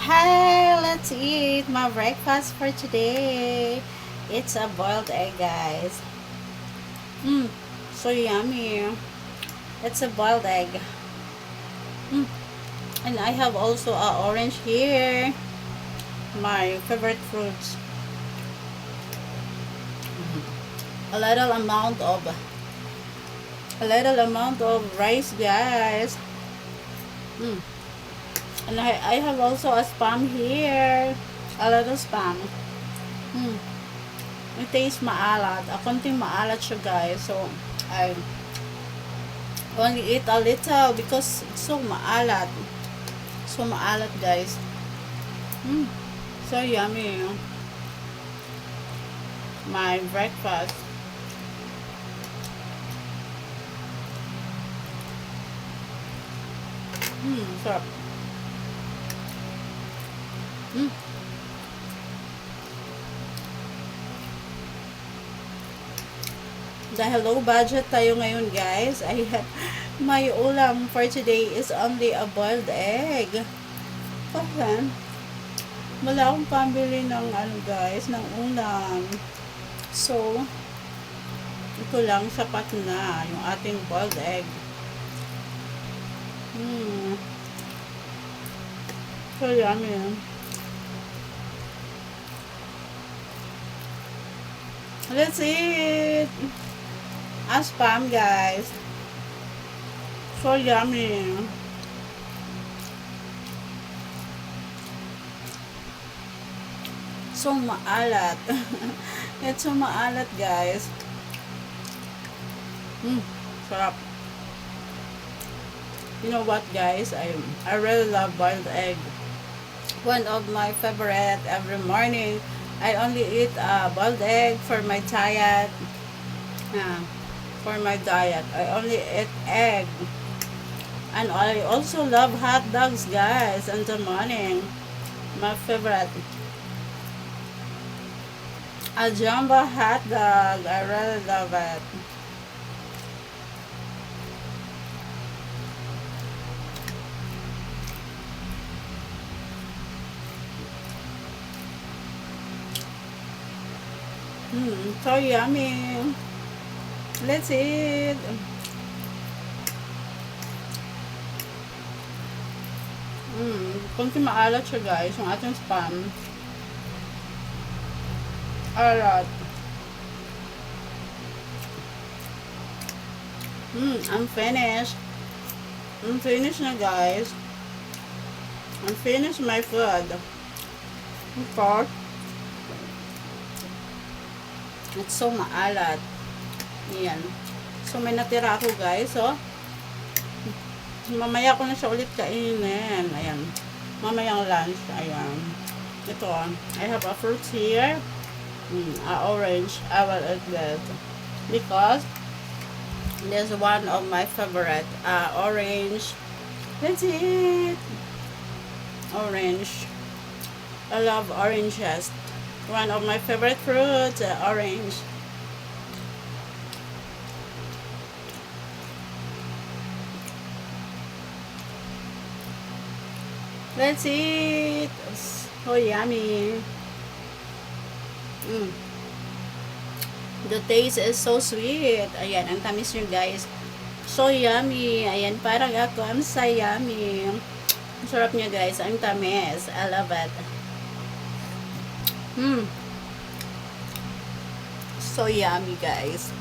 Hi, let's eat my breakfast for today. It's a boiled egg, guys. Mmm, so yummy. It's a boiled egg. Mm. And I have also a orange here. My favorite fruits. A little amount of rice, guys. Mm. And I have also a spam here. A little spam. Mm. It tastes maalat. A konting maalat siya, guys. So, I only eat a little because it's so maalat. So maalat, guys. Mm. So yummy. My breakfast. Sarap. Mm. Dahil low budget tayo ngayon, guys, ay my ulam for today is only a boiled egg. Kasi wala akong pambili ng guys, ng ulam. So, ito lang sapat na yung ating boiled egg. So yummy. Let's eat. Spam, guys. So yummy. So maalat. It's so maalat, guys. Sarap. You know what, guys? I really love boiled egg. One of my favorite every morning. I only eat boiled egg for my diet. For my diet, I only eat egg. And I also love hot dogs, guys, in the morning. My favorite. A jumbo hot dog. I really love it. So yummy. Let's eat. Kunti maalat siya, guys, yung ating spam. Alat. I'm finished. I'm finished na, guys. I'm finished my food. Of course. It's so maalat. Ayan. So, may natira ako, guys. So, mamaya ko na siya ulit kainin. Ayan. Mamayang lunch. Ayan. Ito. I have a fruit here. Orange. I will eat that. Because, this is one of my favorite. Orange. Let's eat. Orange. I love oranges. One of my favorite fruits, orange. Let's eat. So yummy. The taste is so sweet. Ayan, ang tamis nyo, guys. So yummy. Ayan, parang ako. I'm so yummy. Ang sarap niya, guys. Ang tamis. I love it. So yummy, guys.